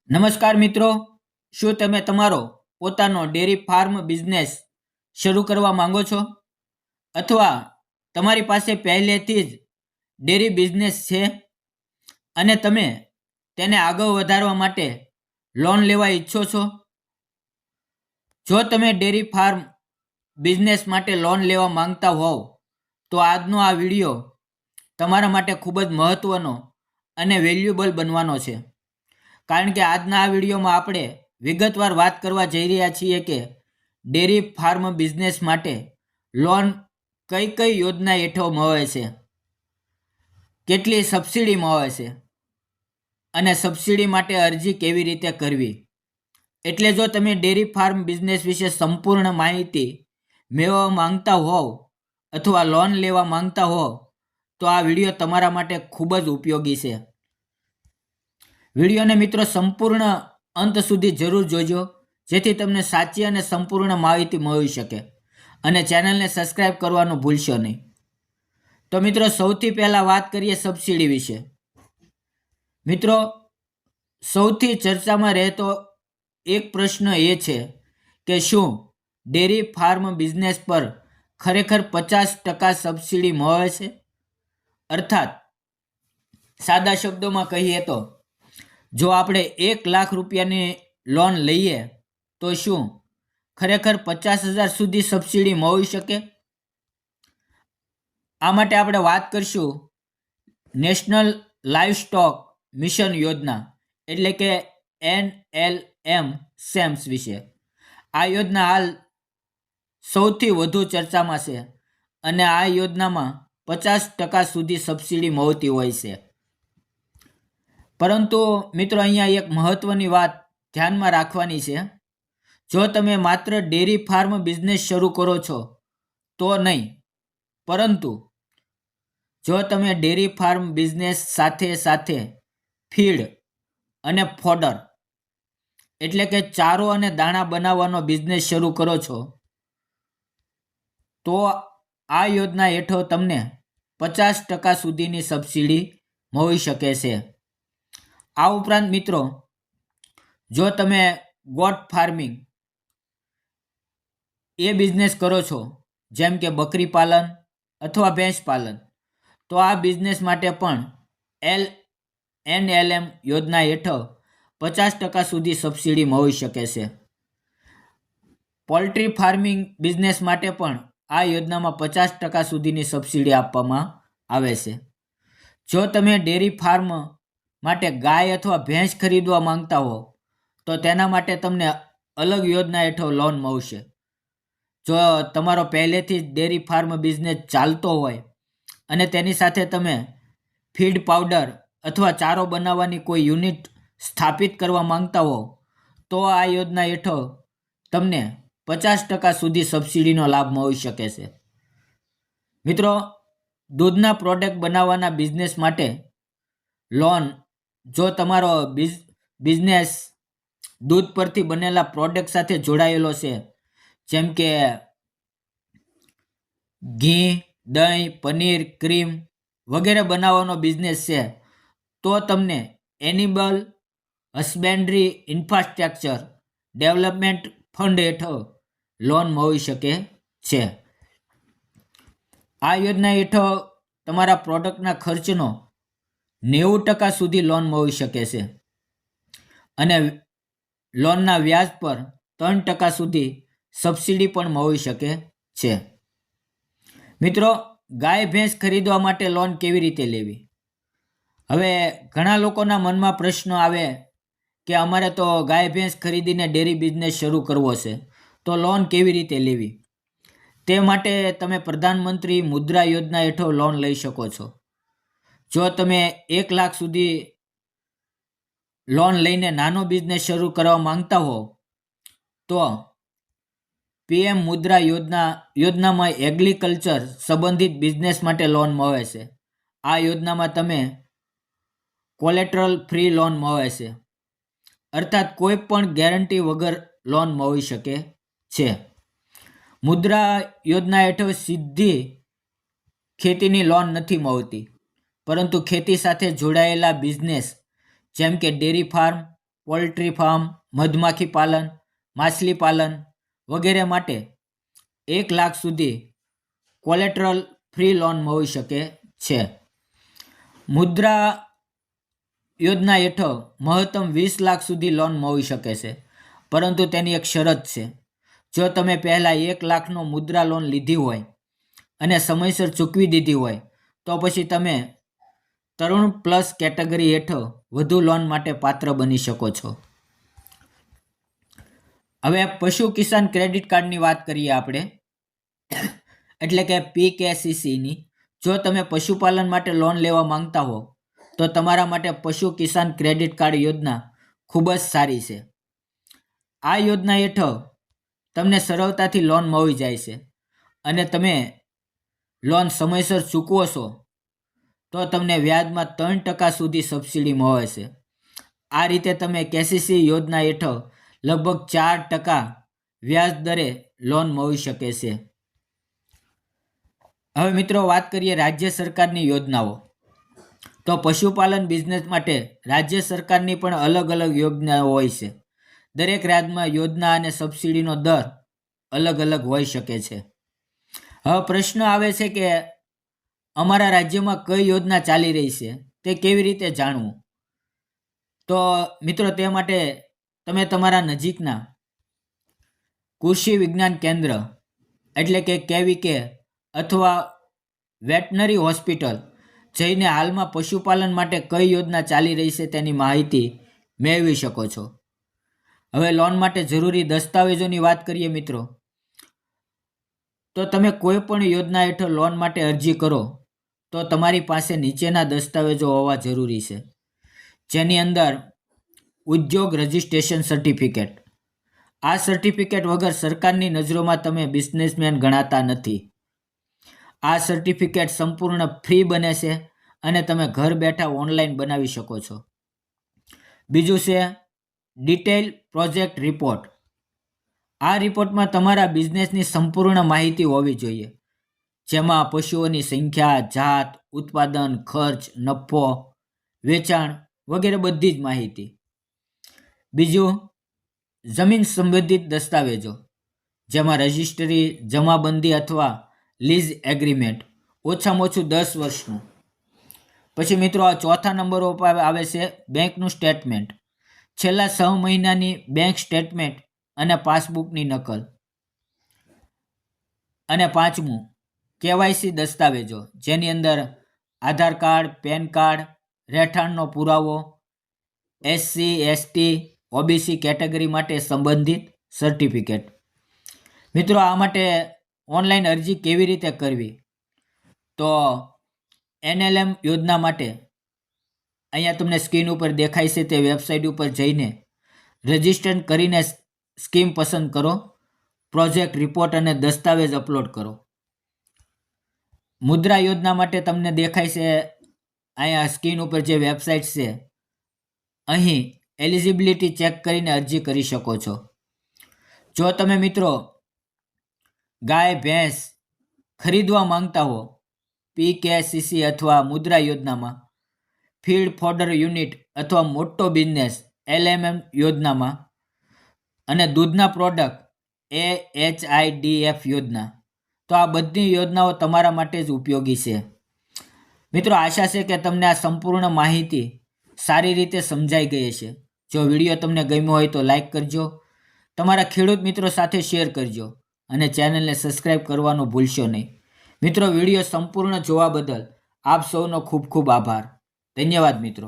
નમસ્કાર મિત્રો, શું તમે તમારો પોતાનો ડેરી ફાર્મ બિઝનેસ શરૂ કરવા માંગો છો? અથવા તમારી પાસે પહેલેથી જ ડેરી બિઝનેસ છે અને તમે તેને આગળ વધારવા માટે લોન લેવા ઈચ્છો છો? જો તમે ડેરી ફાર્મ બિઝનેસ માટે લોન લેવા માંગતા હોવ તો આજનો આ વિડીયો તમારા માટે ખૂબ જ મહત્ત્વનો અને વેલ્યુએબલ બનવાનો છે. કારણ કે આજના આ વિડીયોમાં આપણે વિગતવાર વાત કરવા જઈ રહ્યા છીએ કે ડેરી ફાર્મ બિઝનેસ માટે લોન કઈ કઈ યોજના હેઠળ મળે છે, કેટલી સબસિડી મળે છે અને સબસિડી માટે અરજી કેવી રીતે કરવી. એટલે જો તમે ડેરી ફાર્મ બિઝનેસ વિશે સંપૂર્ણ માહિતી મેળવવા માંગતા હોવ અથવા લોન લેવા માંગતા હોવ તો આ વિડીયો તમારા માટે ખૂબ જ ઉપયોગી છે. વિડીયોને મિત્રો સંપૂર્ણ અંત સુધી જરૂર જોજો, જેથી તમને સાચી અને સંપૂર્ણ માહિતી મળી શકે, અને ચેનલને સબસ્ક્રાઇબ કરવાનું ભૂલશો નહીં. તો મિત્રો, સૌથી પહેલાં વાત કરીએ સબસિડી વિશે. મિત્રો, સૌથી ચર્ચામાં રહેતો એક પ્રશ્ન એ છે કે શું ડેરી ફાર્મ બિઝનેસ પર ખરેખર 50% સબસિડી મળે છે? અર્થાત સાદા શબ્દોમાં કહીએ તો જો આપણે 1 લાખ રૂપિયાની લોન લઈએ તો શું ખરેખર 50,000 સુધી સબસિડી મળી શકે? આ માટે આપણે વાત કરીશું નેશનલ લાઇવસ્ટોક મિશન યોજના એટલે કે NLM સેમ્સ વિશે. આ યોજના હાલ સૌથી વધુ ચર્ચામાં છે અને આ યોજનામાં 50% સુધી સબસિડી મળતી હોય છે. પરંતુ મિત્રો, અહીંયા એક મહત્વની વાત ધ્યાનમાં રાખવાની છે. જો તમે માત્ર ડેરી ફાર્મ બિઝનેસ શરૂ કરો છો તો નહીં, પરંતુ જો તમે ડેરી ફાર્મ બિઝનેસ સાથે સાથે ફીડ અને ફોડર એટલે કે ચારો અને દાણા બનાવવાનો બિઝનેસ શરૂ કરો છો તો આ યોજના હેઠળ તમને 50% સુધીની સબસિડી મળી શકે છે. આ ઉપરાંત મિત્રો, જો તમે ગોટ ફાર્મિંગ એ બિઝનેસ કરો છો, જેમ કે બકરી પાલન અથવા ભેંસ પાલન, તો આ બિઝનેસ માટે પણ NLM યોજના હેઠળ 50% સુધી સબસિડી મળી શકે છે. પોલ્ટ્રી ફાર્મિંગ બિઝનેસ માટે પણ આ યોજનામાં 50% સુધીની સબસિડી આપવામાં આવે છે. જો તમે ડેરી ફાર્મ માટે ગાય અથવા ભેંસ ખરીદવા માંગતા હો તો તેના માટે તમને અલગ યોજના હેઠળ લોન મળશે. જો તમારો પહેલેથી જ ડેરી ફાર્મ બિઝનેસ ચાલતો હોય અને તેની સાથે તમે ફીડ પાવડર અથવા ચારો બનાવવાની કોઈ યુનિટ સ્થાપિત કરવા માંગતા હો તો આ યોજના હેઠળ તમને 50% સુધી સબસિડીનો લાભ મળી શકે છે. મિત્રો, દૂધના પ્રોડક્ટ બનાવવાના બિઝનેસ માટે લોન, જો તમારો બિઝનેસ દૂધ પરથી બનેલા પ્રોડક્ટ સાથે જોડાયેલો છે, જેમ કે ઘી, દહીં, પનીર, ક્રીમ વગેરે બનાવવાનો બિઝનેસ છે, તો તમને એનિમલ હસબેન્ડરી ઇન્ફ્રાસ્ટ્રક્ચર ડેવલપમેન્ટ ફંડ હેઠળ લોન મળી શકે છે. આ યોજના હેઠળ તમારા પ્રોડક્ટના ખર્ચનો 90% સુધી લોન મળી શકે છે અને લોનના વ્યાજ પર 3% સુધી સબસિડી પણ મળી શકે છે. મિત્રો, ગાય ભેંસ ખરીદવા માટે લોન કેવી રીતે લેવી? હવે ઘણા લોકોના મનમાં પ્રશ્ન આવે કે અમારે તો ગાય ભેંસ ખરીદીને ડેરી બિઝનેસ શરૂ કરવો છે, તો લોન કેવી રીતે લેવી? તે માટે તમે પ્રધાનમંત્રી મુદ્રા યોજના હેઠળ લોન લઈ શકો છો. જો તમે 1 લાખ સુધી લોન લઈને નાનો બિઝનેસ શરૂ કરવા માંગતા હો તો PM મુદ્રા યોજનામાં એગ્રીકલ્ચર સંબંધિત બિઝનેસ માટે લોન મળે છે. આ યોજનામાં તમે કોલેટરલ ફ્રી લોન મળે છે, અર્થાત કોઈ પણ ગેરંટી વગર લોન મળી શકે છે. મુદ્રા યોજના હેઠળ સીધી ખેતીની લોન નથી મળતી, પરંતુ ખેતી સાથે જોડાયેલા બિઝનેસ જેમ કે ડેરી ફાર્મ, પોલ્ટ્રી ફાર્મ, મધમાખી પાલન, માછલી પાલન વગેરે માટે 1 લાખ સુધી કોલેટરલ ફ્રી લોન મળી શકે છે. મુદ્રા યોજના હેઠળ મહત્તમ 20 લાખ સુધી લોન મળી શકે છે, પરંતુ તેની એક શરત છે. જો તમે પહેલાં 1 લાખનો મુદ્રા લોન લીધી હોય અને સમયસર ચૂકવી દીધી હોય તો પછી તમે તરુણ પ્લસ કેટેગરી હેઠળ વધુ લોન માટે પાત્ર બની શકો છો. હવે પશુ કિસાન ક્રેડિટ કાર્ડની વાત કરીએ આપણે, એટલે કે PKCCની. જો તમે પશુપાલન માટે લોન લેવા માંગતા હો તો તમારા માટે પશુ કિસાન ક્રેડિટ કાર્ડ યોજના ખૂબ જ સારી છે. આ યોજના હેઠળ તમને સરળતાથી લોન મળી જાય છે અને તમે લોન સમયસર ચૂકવો છો તો તમને વ્યાજમાં 3% સુધી સબસિડી મળે છે. આ રીતે તમે KCC યોજના હેઠળ લગભગ 4% વ્યાજ દરે લોન મળી શકે છે. હવે મિત્રો વાત કરીએ રાજ્ય સરકારની યોજનાઓ. તો પશુપાલન બિઝનેસ માટે રાજ્ય સરકારની પણ અલગ અલગ યોજનાઓ હોય છે. દરેક રાજ્યમાં યોજના અને સબસિડીનો દર અલગ અલગ હોઈ શકે છે. હવે પ્રશ્ન આવે છે કે અમારા રાજ્યમાં કઈ યોજના ચાલી રહી છે તે કેવી રીતે જાણવું? તો મિત્રો તે માટે તમે તમારા નજીકના કૃષિ વિજ્ઞાન કેન્દ્ર એટલે કે KVK અથવા વેટનરી હોસ્પિટલ જઈને હાલમાં પશુપાલન માટે કઈ યોજના ચાલી રહી છે તેની માહિતી મેળવી શકો છો. હવે લોન માટે જરૂરી દસ્તાવેજોની વાત કરીએ મિત્રો, તો તમે કોઈ પણ યોજના હેઠળ લોન માટે અરજી કરો તો તમારી પાસે નીચેના દસ્તાવેજો હોવા જરૂરી છે, જેની અંદર ઉદ્યોગ રજિસ્ટ્રેશન સર્ટિફિકેટ. આ સર્ટિફિકેટ વગર સરકારની નજરોમાં તમે બિઝનેસમેન ગણાતા નથી. આ સર્ટિફિકેટ સંપૂર્ણ ફ્રી બને છે અને તમે ઘર બેઠા ઓનલાઈન બનાવી શકો છો. બીજું છે ડિટેલ પ્રોજેક્ટ રિપોર્ટ. આ રિપોર્ટમાં તમારા બિઝનેસની સંપૂર્ણ માહિતી હોવી જોઈએ, જેમાં પશુઓની સંખ્યા, જાત, ઉત્પાદન, ખર્ચ, નફો, વેચાણ વગેરે બધી જ માહિતી. બીજું જમીન સંબંધિત દસ્તાવેજો, જેમાં રજિસ્ટ્રી, જમાબંધી અથવા લીઝ એગ્રીમેન્ટ, ઓછામાં ઓછું 10 વર્ષનું. પછી મિત્રો આ ચોથા નંબર ઉપર આવે છે બેંકનું સ્ટેટમેન્ટ, છેલ્લા 6 મહિનાની બેંક સ્ટેટમેન્ટ અને પાસબુકની નકલ. અને પાંચમું KYC દસ્તાવેજો, જેની અંદર આધાર કાર્ડ, પેન કાર્ડ, રહેઠાણનો પુરાવો, SC, ST, OBC કેટેગરી માટે સંબંધિત સર્ટિફિકેટ. મિત્રો આ માટે ઓનલાઈન અરજી કેવી રીતે કરવી? તો NLM યોજના માટે અહીંયા તમને સ્ક્રીન ઉપર દેખાય છે તે વેબસાઇટ ઉપર જઈને રજિસ્ટર કરીને સ્કીમ પસંદ કરો, પ્રોજેક્ટ રિપોર્ટ અને દસ્તાવેજ અપલોડ કરો. મુદ્રા યોજના માટે તમને દેખાય છે અહીંયા સ્ક્રીન ઉપર જે વેબસાઇટ છે, અહીં એલિજિબિલિટી ચેક કરીને અરજી કરી શકો છો. જો તમે મિત્રો ગાય ભેંસ ખરીદવા માંગતા હો PKCC અથવા મુદ્રા યોજનામાં, ફીડ ફોડર યુનિટ અથવા મોટો બિઝનેસ LMM યોજનામાં, અને દૂધના પ્રોડક્ટ AHIDF યોજના, તો આ બધી યોજનાઓ તમારા માટે જ ઉપયોગી છે. મિત્રો આશા છે કે તમને આ સંપૂર્ણ માહિતી સારી રીતે સમજાઈ ગઈ છે. જો વિડીયો તમને ગમ્યો હોય તો લાઈક કરજો, તમારા ખેડૂત મિત્રો સાથે શેર કરજો અને ચેનલને સબસ્ક્રાઈબ કરવાનું ભૂલશો નહીં. મિત્રો વિડીયો સંપૂર્ણ જોવા બદલ આપ સૌનો ખૂબ ખૂબ આભાર. ધન્યવાદ મિત્રો.